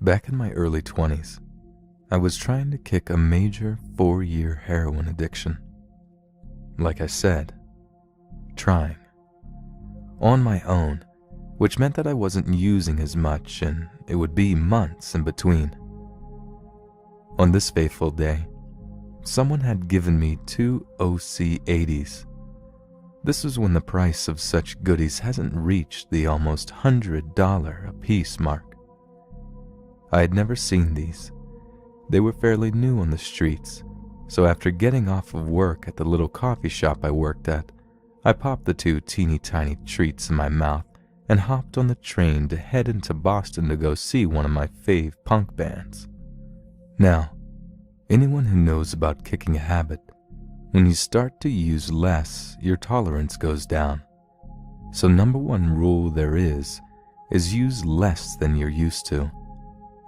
Back in my early 20s, I was trying to kick a major 4-year heroin addiction. Like I said, trying. On my own, which meant that I wasn't using as much and it would be months in between. On this fateful day, someone had given me 2 OC80s. This was when the price of such goodies hasn't reached the almost $100 a piece mark. I had never seen these. They were fairly new on the streets, so after getting off of work at the little coffee shop I worked at, I popped the 2 teeny tiny treats in my mouth and hopped on the train to head into Boston to go see one of my fave punk bands. Now, anyone who knows about kicking a habit, when you start to use less, your tolerance goes down. So number 1 rule there is use less than you're used to.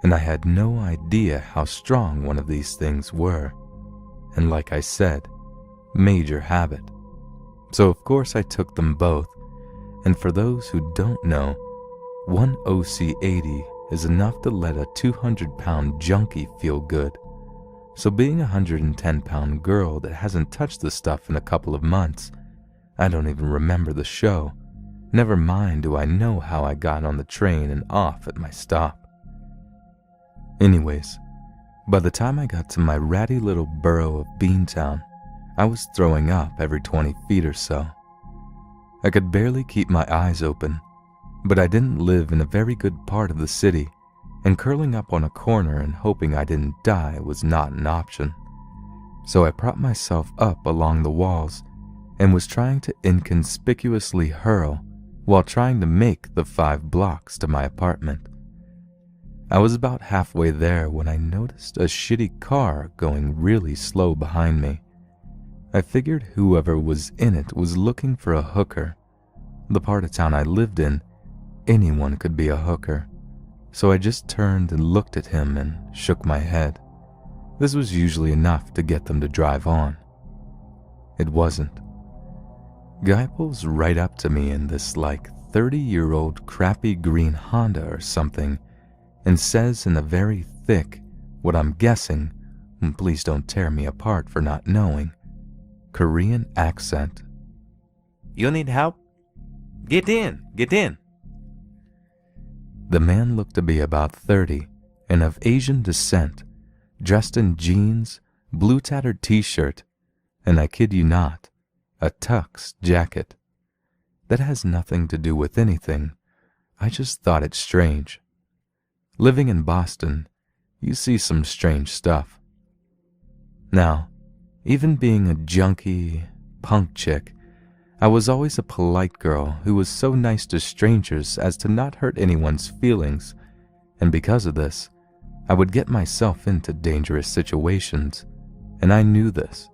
And I had no idea how strong one of these things were. And like I said, major habit. So of course I took them both. And for those who don't know, 1 OC80 is enough to let a 200-pound junkie feel good. So being a 110-pound girl that hasn't touched the stuff in a couple of months, I don't even remember the show. Never mind do I know how I got on the train and off at my stop. Anyways, by the time I got to my ratty little borough of Beantown, I was throwing up every 20 feet or so. I could barely keep my eyes open, but I didn't live in a very good part of the city, and curling up on a corner and hoping I didn't die was not an option. So I propped myself up along the walls and was trying to inconspicuously hurl while trying to make the 5 blocks to my apartment. I was about halfway there when I noticed a shitty car going really slow behind me. I figured whoever was in it was looking for a hooker. The part of town I lived in, anyone could be a hooker. So I just turned and looked at him and shook my head. This was usually enough to get them to drive on. It wasn't. Guy pulls right up to me in this 30-year-old crappy green Honda or something and says in a very thick, what I'm guessing, and please don't tear me apart for not knowing, Korean accent. "You need help? Get in, get in." The man looked to be about 30 and of Asian descent, dressed in jeans, blue tattered t-shirt, and I kid you not, a tux jacket. That has nothing to do with anything. I just thought it strange. Living in Boston, you see some strange stuff. Now, even being a junkie, punk chick, I was always a polite girl who was so nice to strangers as to not hurt anyone's feelings, and because of this, I would get myself into dangerous situations, and I knew this.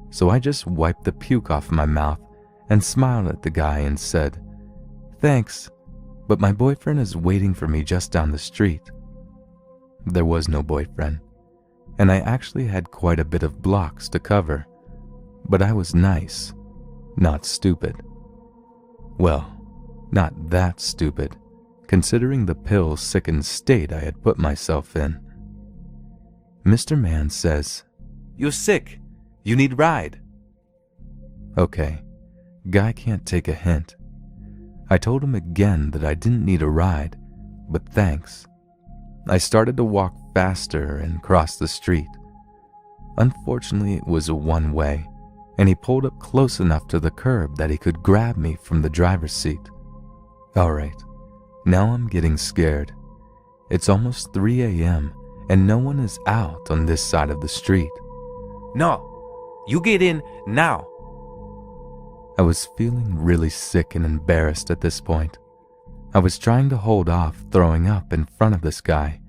So I just wiped the puke off my mouth and smiled at the guy and said, "Thanks, but my boyfriend is waiting for me just down the street." There was no boyfriend, and I actually had quite a bit of blocks to cover, but I was nice, not stupid. Well, not that stupid, considering the pill-sickened state I had put myself in. Mr. Man says, "You're sick. You need ride." Okay, guy can't take a hint. I told him again that I didn't need a ride, but thanks. I started to walk faster and cross the street. Unfortunately, it was a one-way, and he pulled up close enough to the curb that he could grab me from the driver's seat. Alright, now I'm getting scared. It's almost 3 a.m. and no one is out on this side of the street. "No, you get in now." I was feeling really sick and embarrassed at this point. I was trying to hold off throwing up in front of this guy,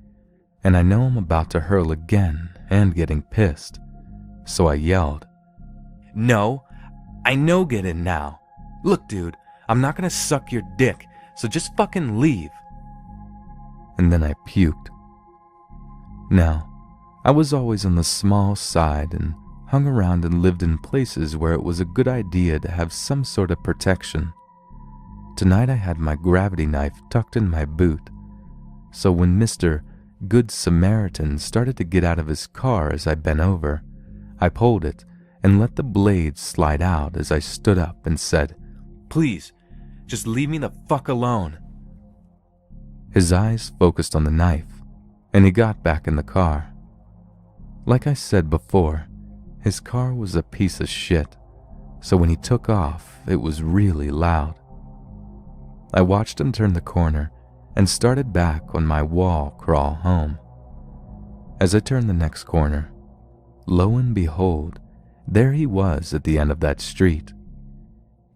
and I know I'm about to hurl again and getting pissed, so I yelled, "No, I know get in now. Look, dude, I'm not gonna suck your dick, so just fucking leave." And then I puked. Now, I was always on the small side and hung around and lived in places where it was a good idea to have some sort of protection. Tonight I had my gravity knife tucked in my boot, so when Mr. Good Samaritan started to get out of his car as I bent over. I pulled it and let the blade slide out as I stood up and said, "Please, just leave me the fuck alone." His eyes focused on the knife, and he got back in the car. Like I said before, his car was a piece of shit, so when he took off, it was really loud. I watched him turn the corner and started back on my wall crawl home. As I turned the next corner, lo and behold, there he was at the end of that street.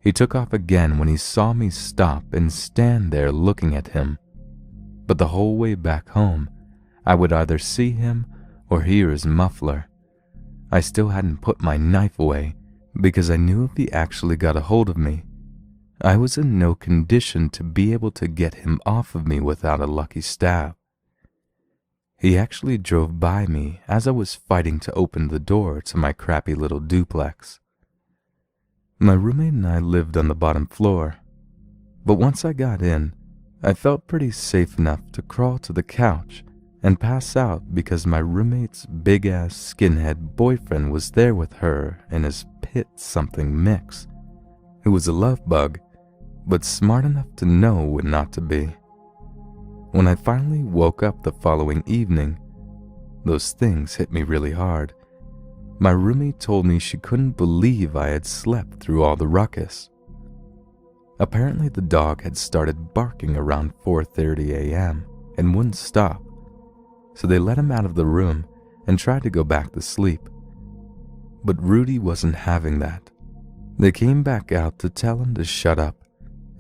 He took off again when he saw me stop and stand there looking at him. But the whole way back home, I would either see him or hear his muffler. I still hadn't put my knife away because I knew if he actually got a hold of me, I was in no condition to be able to get him off of me without a lucky stab. He actually drove by me as I was fighting to open the door to my crappy little duplex. My roommate and I lived on the bottom floor, but once I got in, I felt pretty safe enough to crawl to the couch and pass out because my roommate's big-ass skinhead boyfriend was there with her in his pit something mix, who was a love bug, but smart enough to know when not to be. When I finally woke up the following evening, those things hit me really hard. My roommate told me she couldn't believe I had slept through all the ruckus. Apparently the dog had started barking around 4:30 a.m. and wouldn't stop, so they let him out of the room and tried to go back to sleep. But Rudy wasn't having that. They came back out to tell him to shut up,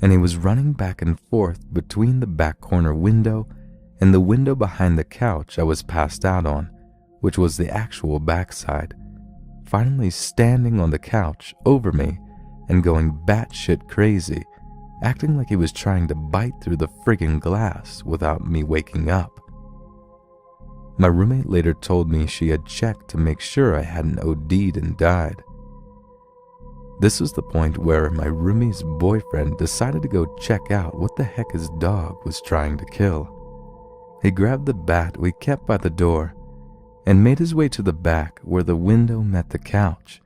and he was running back and forth between the back corner window and the window behind the couch I was passed out on, which was the actual backside, finally standing on the couch over me and going batshit crazy, acting like he was trying to bite through the friggin' glass without me waking up. My roommate later told me she had checked to make sure I hadn't OD'd and died. This was the point where my roomie's boyfriend decided to go check out what the heck his dog was trying to kill. He grabbed the bat we kept by the door and made his way to the back where the window met the couch.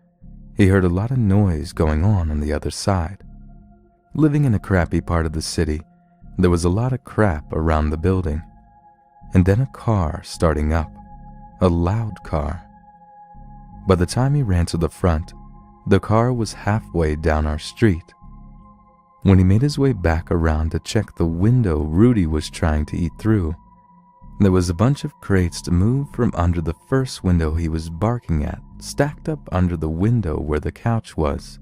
He heard a lot of noise going on the other side. Living in a crappy part of the city, there was a lot of crap around the building. And then a car starting up, a loud car. By the time he ran to the front, the car was halfway down our street. When he made his way back around to check the window Rudy was trying to eat through, there was a bunch of crates moved from under the first window he was barking at, stacked up under the window where the couch was,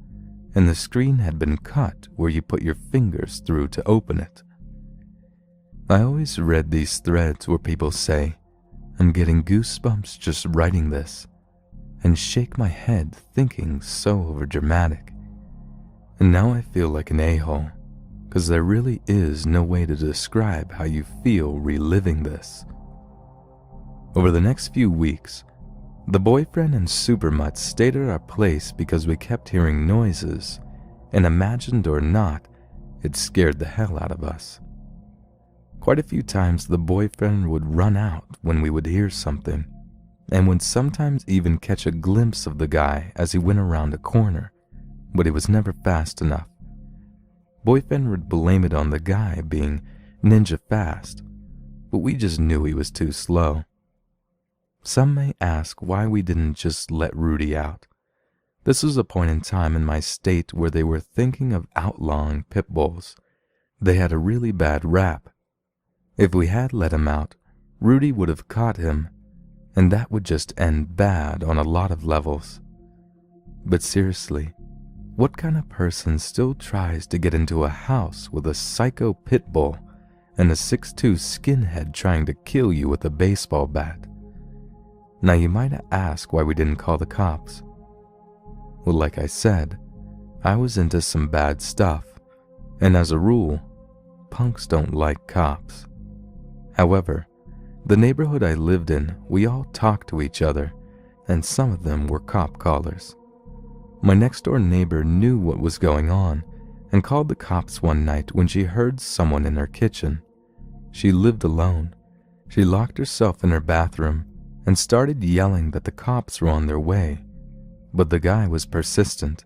and the screen had been cut where you put your fingers through to open it. I always read these threads where people say, "I'm getting goosebumps just writing this," and shake my head thinking so overdramatic. And now I feel like an a-hole, because there really is no way to describe how you feel reliving this. Over the next few weeks, the boyfriend and Supermutt stayed at our place because we kept hearing noises, and imagined or not, it scared the hell out of us. Quite a few times the boyfriend would run out when we would hear something, and would sometimes even catch a glimpse of the guy as he went around a corner, but he was never fast enough. Boyfriend would blame it on the guy being ninja fast, but we just knew he was too slow. Some may ask why we didn't just let Rudy out. This was a point in time in my state where they were thinking of outlawing pit bulls. They had a really bad rap. If we had let him out, Rudy would have caught him, and that would just end bad on a lot of levels. But seriously, what kind of person still tries to get into a house with a psycho pit bull and a 6'2" skinhead trying to kill you with a baseball bat? Now you might ask why we didn't call the cops. Well, like I said, I was into some bad stuff, and as a rule, punks don't like cops. However, the neighborhood I lived in, we all talked to each other, and some of them were cop callers. My next-door neighbor knew what was going on and called the cops one night when she heard someone in her kitchen. She lived alone, She locked herself in her bathroom and started yelling that the cops were on their way, but the guy was persistent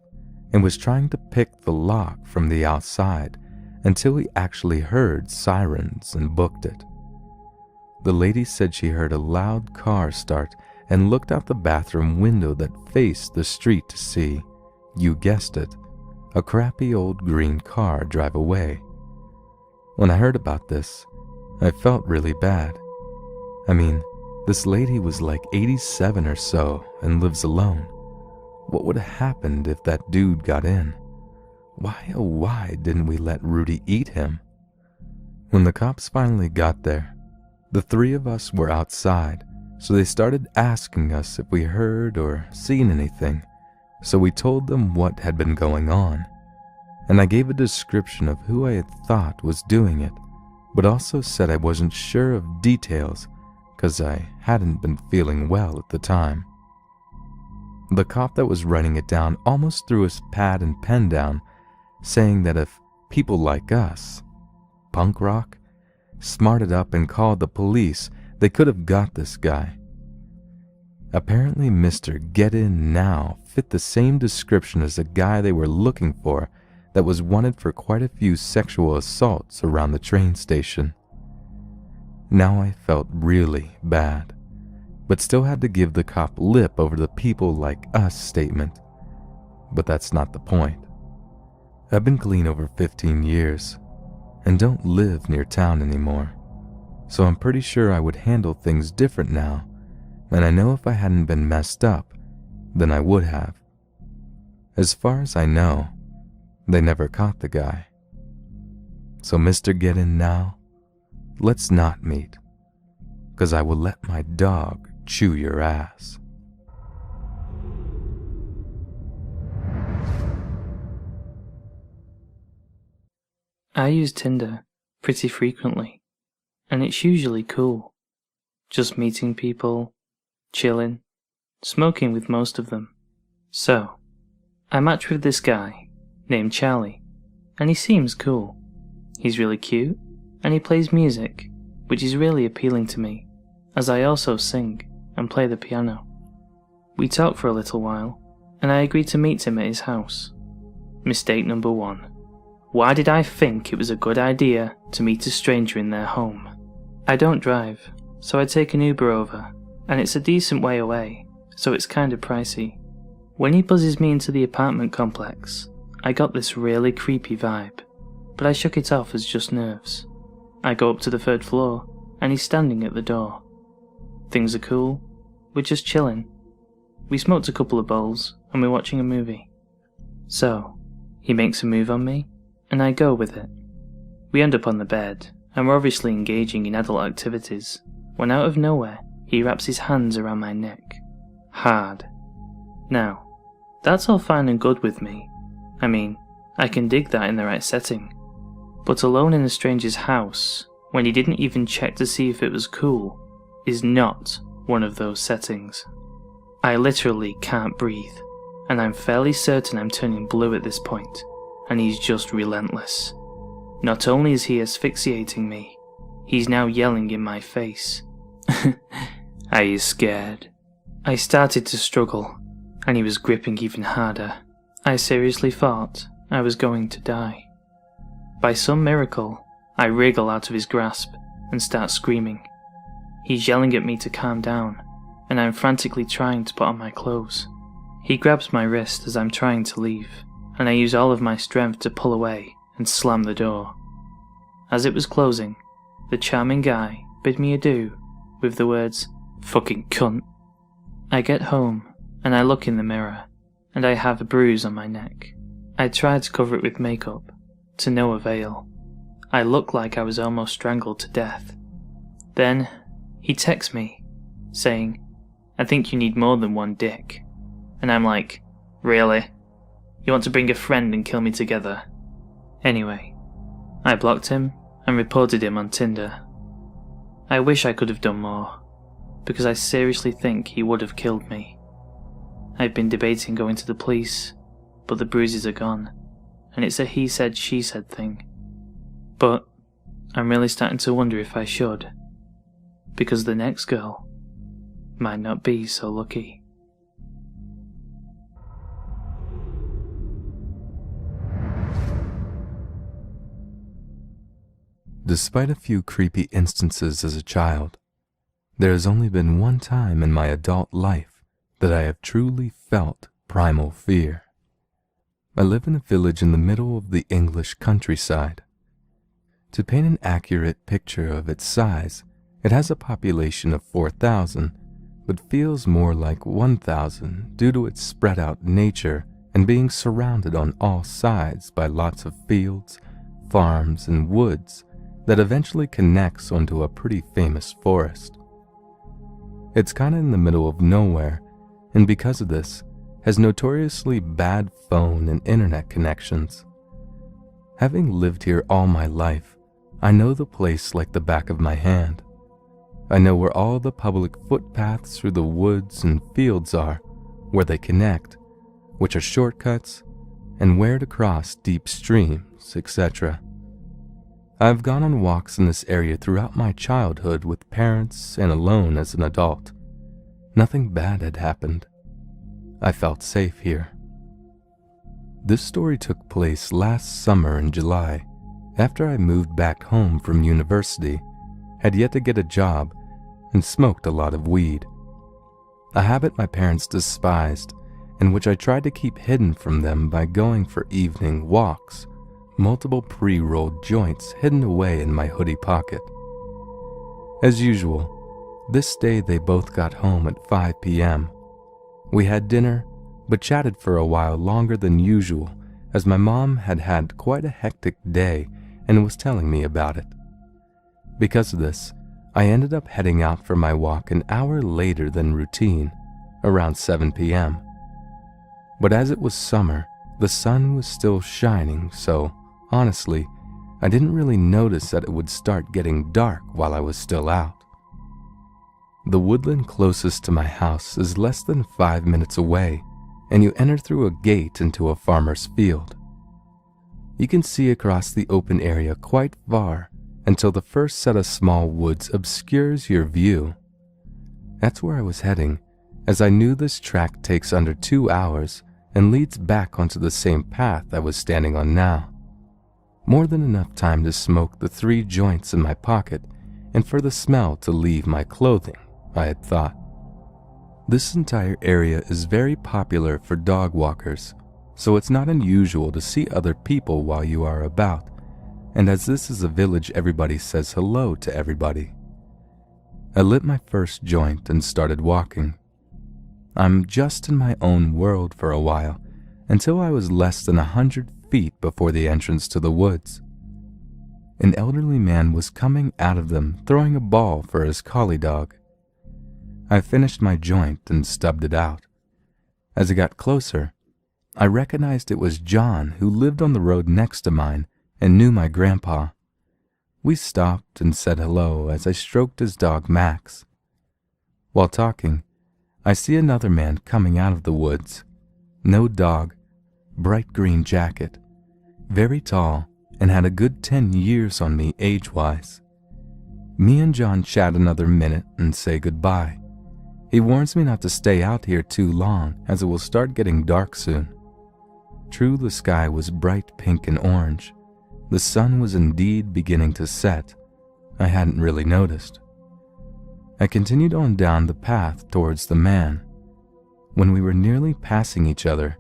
and was trying to pick the lock from the outside until he actually heard sirens and booked it. The lady said she heard a loud car start and looked out the bathroom window that faced the street to see, you guessed it, a crappy old green car drive away. When I heard about this, I felt really bad. I mean, this lady was like 87 or so and lives alone. What would have happened if that dude got in? Why, oh why didn't we let Rudy eat him? When the cops finally got there, the three of us were outside, so they started asking us if we heard or seen anything. So we told them what had been going on, and I gave a description of who I had thought was doing it, but also said I wasn't sure of details because I hadn't been feeling well at the time. The cop that was writing it down almost threw his pad and pen down, saying that if people like us, punk rock, smarted up and called the police, they could have got this guy. Apparently Mr. Get In Now fit the same description as the guy they were looking for that was wanted for quite a few sexual assaults around the train station. Now I felt really bad, but still had to give the cop lip over the people like us statement. But that's not the point. I've been clean over 15 years and don't live near town anymore, so I'm pretty sure I would handle things different now, and I know if I hadn't been messed up, then I would have. As far as I know, they never caught the guy. So Mr. Get In Now, let's not meet, 'cause I will let my dog chew your ass. I use Tinder pretty frequently, and it's usually cool. Just meeting people, chilling, smoking with most of them. So, I match with this guy named Charlie, and he seems cool. He's really cute, and he plays music, which is really appealing to me, as I also sing and play the piano. We talk for a little while, and I agree to meet him at his house. Mistake number 1. Why did I think it was a good idea to meet a stranger in their home? I don't drive, so I take an Uber over, and it's a decent way away, so it's kinda pricey. When he buzzes me into the apartment complex, I got this really creepy vibe, but I shook it off as just nerves. I go up to the 3rd floor, and he's standing at the door. Things are cool, we're just chilling. We smoked a couple of bowls, and we're watching a movie. So, he makes a move on me, and I go with it. We end up on the bed, and we're obviously engaging in adult activities, when out of nowhere, he wraps his hands around my neck. Hard. Now, that's all fine and good with me. I mean, I can dig that in the right setting. But alone in a stranger's house, when he didn't even check to see if it was cool, is not one of those settings. I literally can't breathe, and I'm fairly certain I'm turning blue at this point, and he's just relentless. Not only is he asphyxiating me, he's now yelling in my face. Are you scared? I started to struggle, and he was gripping even harder. I seriously thought I was going to die. By some miracle, I wriggle out of his grasp and start screaming. He's yelling at me to calm down, and I'm frantically trying to put on my clothes. He grabs my wrist as I'm trying to leave, and I use all of my strength to pull away and slam the door. As it was closing, the charming guy bid me adieu with the words, "Fucking cunt." I get home, and I look in the mirror, and I have a bruise on my neck. I tried to cover it with makeup, to no avail. I look like I was almost strangled to death. Then, he texts me, saying, "I think you need more than one dick." And I'm like, "Really? You want to bring a friend and kill me together?" Anyway, I blocked him and reported him on Tinder. I wish I could have done more, because I seriously think he would have killed me. I've been debating going to the police, but the bruises are gone, and it's a he said she said thing. But I'm really starting to wonder if I should. because the next girl might not be so lucky. Despite a few creepy instances as a child, there has only been one time in my adult life that I have truly felt primal fear. I live in a village in the middle of the English countryside. To paint an accurate picture of its size, it has a population of 4,000, but feels more like 1,000 due to its spread out nature and being surrounded on all sides by lots of fields, farms, and woods that eventually connects onto a pretty famous forest. It's kinda in the middle of nowhere, and because of this, has notoriously bad phone and internet connections. Having lived here all my life, I know the place like the back of my hand. I know where all the public footpaths through the woods and fields are, where they connect, which are shortcuts, and where to cross deep streams, etc. I've gone on walks in this area throughout my childhood with parents and alone as an adult. Nothing bad had happened. I felt safe here. This story took place last summer in July, after I moved back home from university, had yet to get a job, and smoked a lot of weed. A habit my parents despised, and which I tried to keep hidden from them by going for evening walks, multiple pre-rolled joints hidden away in my hoodie pocket. As usual, this day they both got home at 5 p.m. We had dinner, but chatted for a while longer than usual, as my mom had had quite a hectic day and was telling me about it. Because of this, I ended up heading out for my walk an hour later than routine, around 7 p.m. But as it was summer, the sun was still shining, so honestly, I didn't really notice that it would start getting dark while I was still out. The woodland closest to my house is less than 5 minutes away, and you enter through a gate into a farmer's field. You can see across the open area quite far until the first set of small woods obscures your view. That's where I was heading, as I knew this track takes under 2 hours and leads back onto the same path I was standing on now. More than enough time to smoke the 3 joints in my pocket and for the smell to leave my clothing, I had thought. This entire area is very popular for dog walkers, so it's not unusual to see other people while you are about, and as this is a village, everybody says hello to everybody. I lit my first joint and started walking. I'm just in my own world for a while, until I was less than 100 feet before the entrance to the woods. An elderly man was coming out of them throwing a ball for his collie dog. I finished my joint and stubbed it out. As I got closer, I recognized it was John, who lived on the road next to mine and knew my grandpa. We stopped and said hello as I stroked his dog Max. While talking, I see another man coming out of the woods. No dog, bright green jacket, very tall, and had a good 10 years on me age-wise. Me and John chat another minute and say goodbye. He warns me not to stay out here too long, as it will start getting dark soon. True, the sky was bright pink and orange. The sun was indeed beginning to set. I hadn't really noticed. I continued on down the path towards the man. When we were nearly passing each other,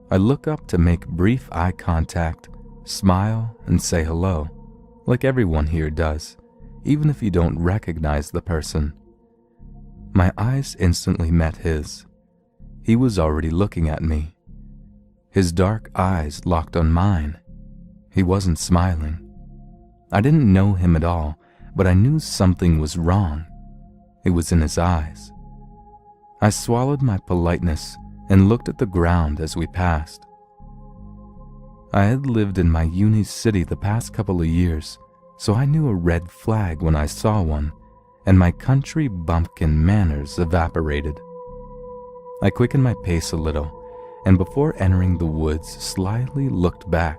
I look up to make brief eye contact, smile, and say hello, like everyone here does, even if you don't recognize the person. My eyes instantly met his. He was already looking at me. His dark eyes locked on mine. He wasn't smiling. I didn't know him at all, but I knew something was wrong. It was in his eyes. I swallowed my politeness and looked at the ground as we passed. I had lived in my uni city the past couple of years, so I knew a red flag when I saw one, and my country bumpkin manners evaporated. I quickened my pace a little, and before entering the woods, slyly looked back.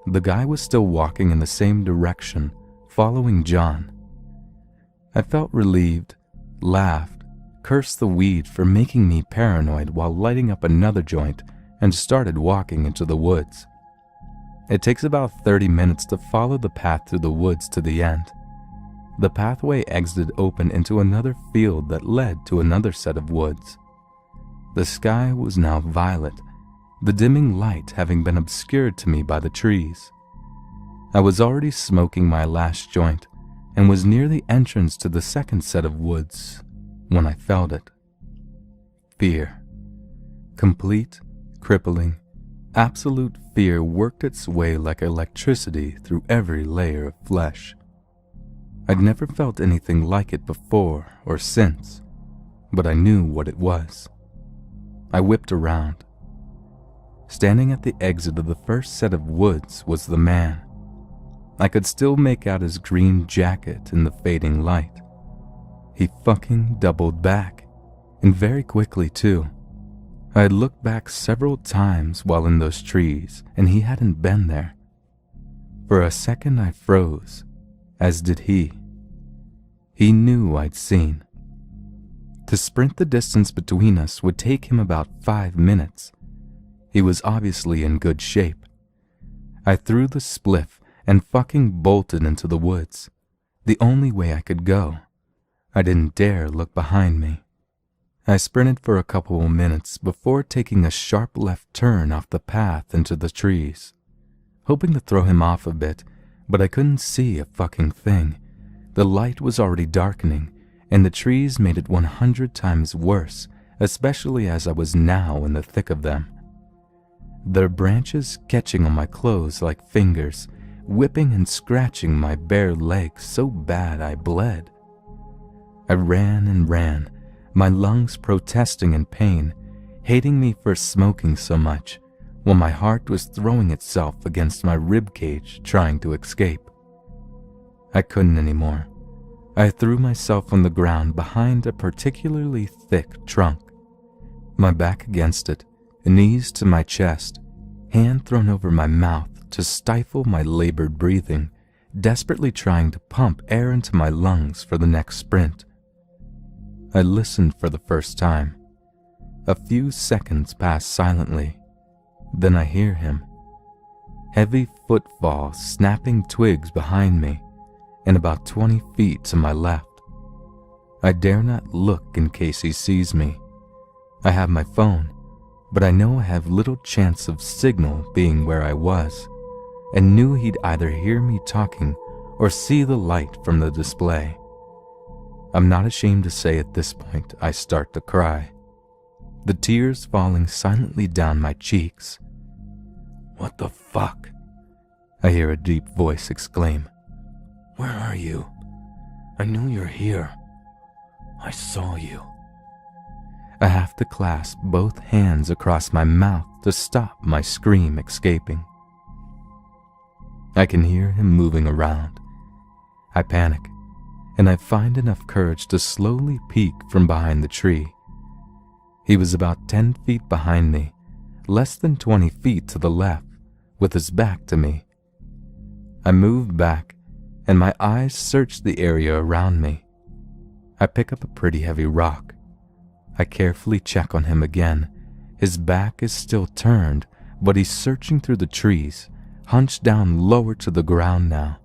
The guy was still walking in the same direction, following John. I felt relieved, laughed, cursed the weed for making me paranoid while lighting up another joint and started walking into the woods. It takes about 30 minutes to follow the path through the woods to the end. The pathway exited open into another field that led to another set of woods. The sky was now violet, the dimming light having been obscured to me by the trees. I was already smoking my last joint and was near the entrance to the second set of woods when I felt it. Fear. Complete, crippling, absolute fear worked its way like electricity through every layer of flesh. I'd never felt anything like it before or since, but I knew what it was. I whipped around. Standing at the exit of the first set of woods was the man. I could still make out his green jacket in the fading light. He fucking doubled back, and very quickly too. I had looked back several times while in those trees, and he hadn't been there. For a second I froze, as did he. He knew I'd seen. To sprint the distance between us would take him about 5 minutes. He was obviously in good shape. I threw the spliff and fucking bolted into the woods, the only way I could go. I didn't dare look behind me. I sprinted for a couple of minutes before taking a sharp left turn off the path into the trees, hoping to throw him off a bit, but I couldn't see a fucking thing. The light was already darkening, and the trees made it 100 times worse, especially as I was now in the thick of them. Their branches catching on my clothes like fingers, whipping and scratching my bare legs so bad I bled. I ran and ran, my lungs protesting in pain, hating me for smoking so much, while my heart was throwing itself against my ribcage trying to escape. I couldn't anymore. I threw myself on the ground behind a particularly thick trunk, my back against it, knees to my chest, hand thrown over my mouth to stifle my labored breathing, desperately trying to pump air into my lungs for the next sprint. I listened for the first time. A few seconds pass silently. Then I hear him. Heavy footfalls snapping twigs behind me and about 20 feet to my left. I dare not look in case he sees me. I have my phone, but I know I have little chance of signal being where I was, and knew he'd either hear me talking or see the light from the display. I'm not ashamed to say at this point I start to cry, the tears falling silently down my cheeks. "What the fuck?" I hear a deep voice exclaim. "Where are you? I knew you're here. I saw you." I have to clasp both hands across my mouth to stop my scream escaping. I can hear him moving around. I panic, and I find enough courage to slowly peek from behind the tree. He was about 10 feet behind me, less than 20 feet to the left, with his back to me. I move back, and my eyes search the area around me. I pick up a pretty heavy rock. I carefully check on him again. His back is still turned, but he's searching through the trees, hunched down lower to the ground now.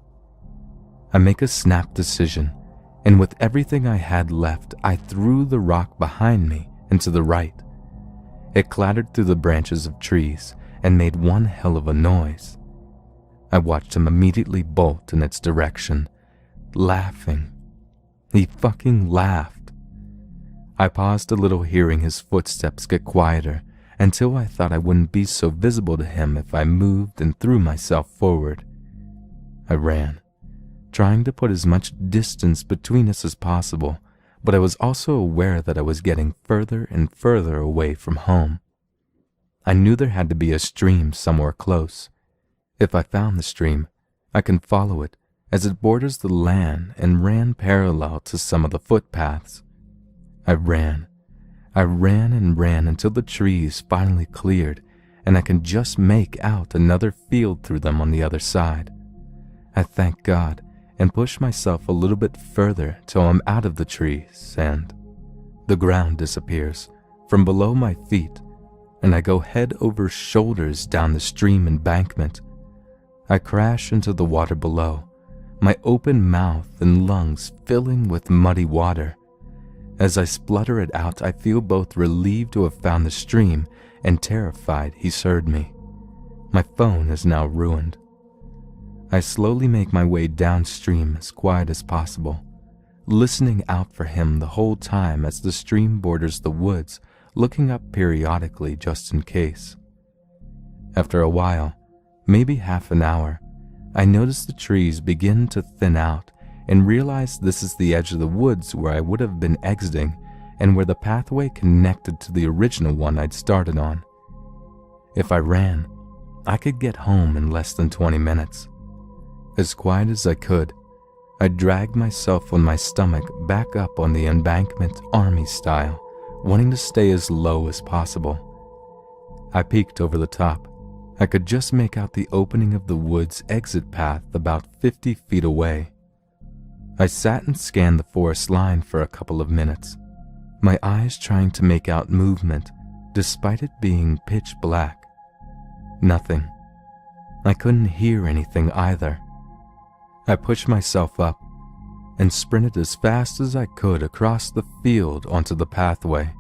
I make a snap decision, and with everything I had left, I threw the rock behind me and to the right. It clattered through the branches of trees and made one hell of a noise. I watched him immediately bolt in its direction, laughing. He fucking laughed. I paused a little, hearing his footsteps get quieter, until I thought I wouldn't be so visible to him if I moved and threw myself forward. I ran, trying to put as much distance between us as possible, but I was also aware that I was getting further and further away from home. I knew there had to be a stream somewhere close. If I found the stream, I can follow it as it borders the land and ran parallel to some of the footpaths. I ran and ran until the trees finally cleared and I can just make out another field through them on the other side. I thanked God and push myself a little bit further till I'm out of the trees and the ground disappears from below my feet, and I go head over shoulders down the stream embankment. I crash into the water below, my open mouth and lungs filling with muddy water. As I splutter it out, I feel both relieved to have found the stream and terrified he's heard me. My phone is now ruined. I slowly make my way downstream as quiet as possible, listening out for him the whole time as the stream borders the woods, looking up periodically just in case. After a while, maybe half an hour, I notice the trees begin to thin out and realize this is the edge of the woods where I would have been exiting and where the pathway connected to the original one I'd started on. If I ran, I could get home in less than 20 minutes. As quiet as I could, I dragged myself on my stomach back up on the embankment army style, wanting to stay as low as possible. I peeked over the top. I could just make out the opening of the wood's exit path about 50 feet away. I sat and scanned the forest line for a couple of minutes, my eyes trying to make out movement despite it being pitch black. Nothing. I couldn't hear anything either. I pushed myself up and sprinted as fast as I could across the field onto the pathway.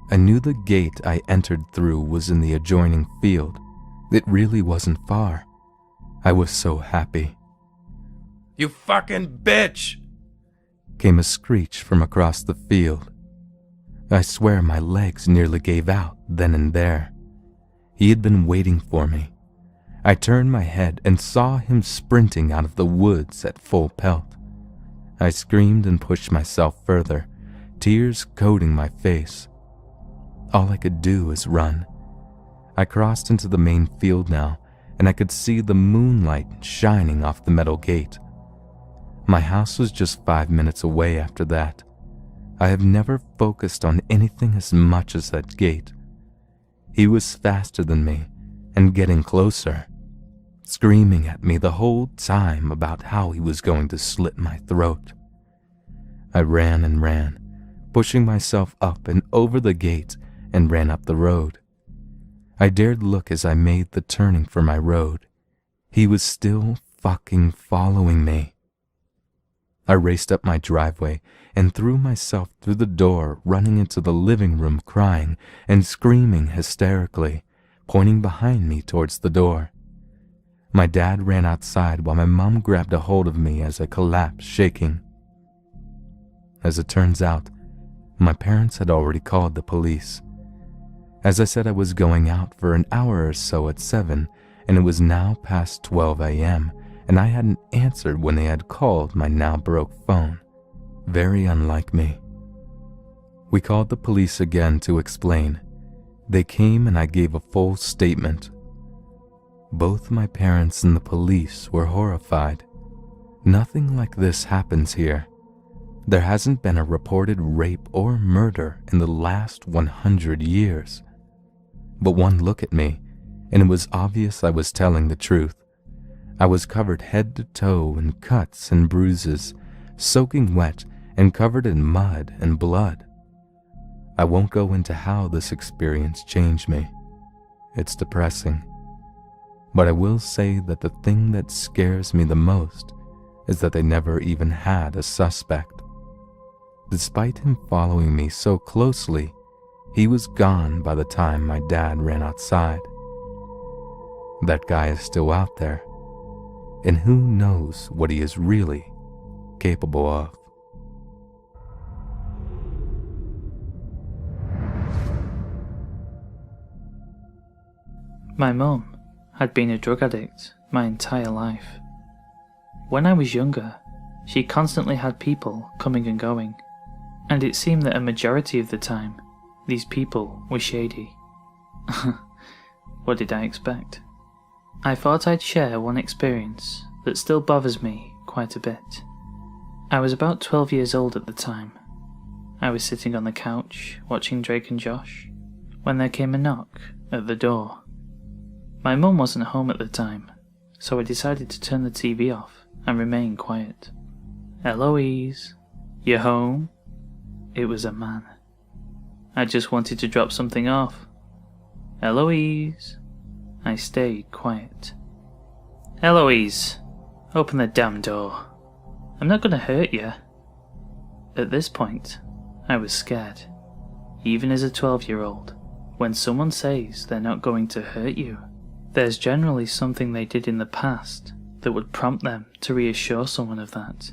I knew the gate I entered through was in the adjoining field. It really wasn't far. I was so happy. You fucking bitch! Came a screech from across the field. I swear my legs nearly gave out then and there. He had been waiting for me. I turned my head and saw him sprinting out of the woods at full pelt. I screamed and pushed myself further, tears coating my face. All I could do was run. I crossed into the main field now, and I could see the moonlight shining off the metal gate. My house was just 5 minutes away after that. I have never focused on anything as much as that gate. He was faster than me and getting closer, screaming at me the whole time about how he was going to slit my throat. I ran and ran, pushing myself up and over the gate and ran up the road. I dared look as I made the turning for my road. He was still fucking following me. I raced up my driveway and threw myself through the door, running into the living room crying and screaming hysterically, pointing behind me towards the door. My dad ran outside while my mom grabbed a hold of me as I collapsed shaking. As it turns out, my parents had already called the police. As I said, I was going out for an hour or so at 7, and it was now past 12 a.m., and I hadn't answered when they had called my now broke phone. Very unlike me. We called the police again to explain. They came and I gave a full statement. Both my parents and the police were horrified. Nothing like this happens here. There hasn't been a reported rape or murder in the last 100 years. But one look at me, and it was obvious I was telling the truth. I was covered head to toe in cuts and bruises, soaking wet and covered in mud and blood. I won't go into how this experience changed me. It's depressing. But I will say that the thing that scares me the most is that they never even had a suspect. Despite him following me so closely, he was gone by the time my dad ran outside. That guy is still out there, and who knows what he is really capable of. My mum had been a drug addict my entire life. When I was younger, she constantly had people coming and going, and it seemed that a majority of the time, these people were shady. What did I expect? I thought I'd share one experience that still bothers me quite a bit. I was about 12 years old at the time. I was sitting on the couch watching Drake and Josh when there came a knock at the door. My mum wasn't home at the time, so I decided to turn the TV off and remained quiet. "Eloise, you home?" It was a man. I just wanted to drop something off. "Eloise." I stayed quiet. "Eloise, open the damn door. I'm not gonna hurt you." At this point, I was scared. Even as a 12-year-old, when someone says they're not going to hurt you, there's generally something they did in the past that would prompt them to reassure someone of that.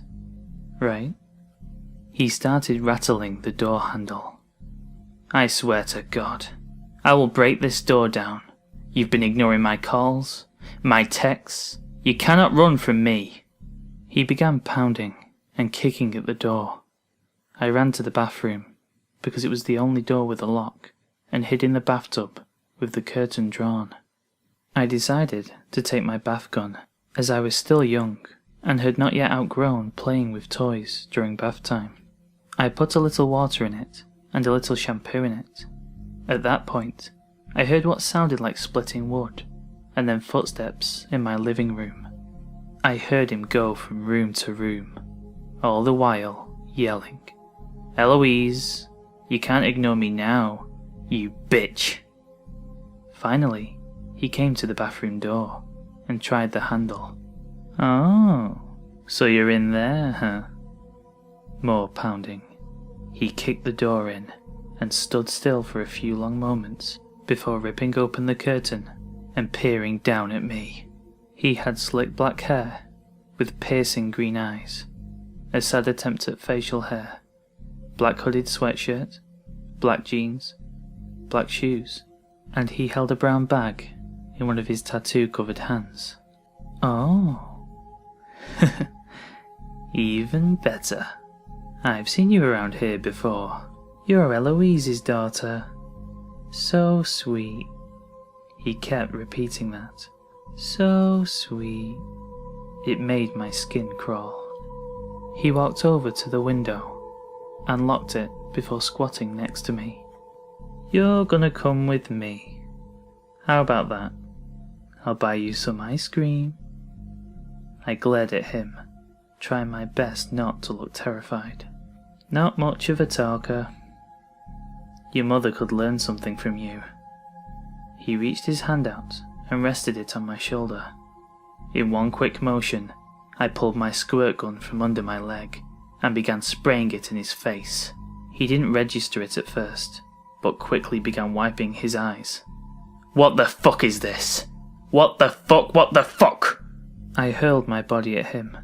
Right? He started rattling the door handle. "I swear to God, I will break this door down. You've been ignoring my calls, my texts. You cannot run from me." He began pounding and kicking at the door. I ran to the bathroom, because it was the only door with a lock, and hid in the bathtub with the curtain drawn. I decided to take my bath gun, as I was still young and had not yet outgrown playing with toys during bath time. I put a little water in it and a little shampoo in it. At that point, I heard what sounded like splitting wood, and then footsteps in my living room. I heard him go from room to room, all the while yelling, "Eloise, you can't ignore me now, you bitch." Finally, he came to the bathroom door and tried the handle. "Oh, so you're in there, huh?" More pounding. He kicked the door in and stood still for a few long moments before ripping open the curtain and peering down at me. He had slick black hair with piercing green eyes, a sad attempt at facial hair, black hooded sweatshirt, black jeans, black shoes, and he held a brown bag in one of his tattoo-covered hands. "Oh, even better. I've seen you around here before. You're Eloise's daughter. So sweet." He kept repeating that. "So sweet." It made my skin crawl. He walked over to the window and locked it before squatting next to me. "You're gonna come with me. How about that? I'll buy you some ice cream." I glared at him, trying my best not to look terrified. "Not much of a talker. Your mother could learn something from you." He reached his hand out and rested it on my shoulder. In one quick motion, I pulled my squirt gun from under my leg and began spraying it in his face. He didn't register it at first, but quickly began wiping his eyes. "What the fuck is this? What the fuck? What the fuck?" I hurled my body at him,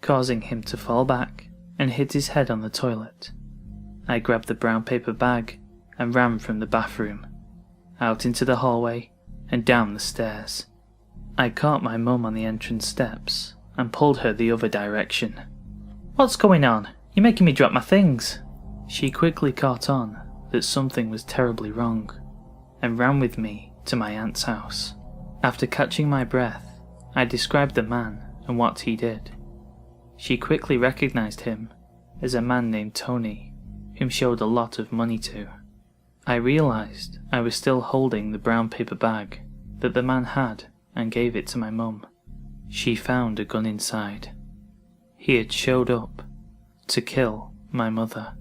causing him to fall back and hit his head on the toilet. I grabbed the brown paper bag and ran from the bathroom, out into the hallway and down the stairs. I caught my mum on the entrance steps and pulled her the other direction. "What's going on? You're making me drop my things." She quickly caught on that something was terribly wrong and ran with me to my aunt's house. After catching my breath, I described the man and what he did. She quickly recognized him as a man named Tony, whom showed a lot of money to. I realized I was still holding the brown paper bag that the man had and gave it to my mum. She found a gun inside. He had showed up to kill my mother.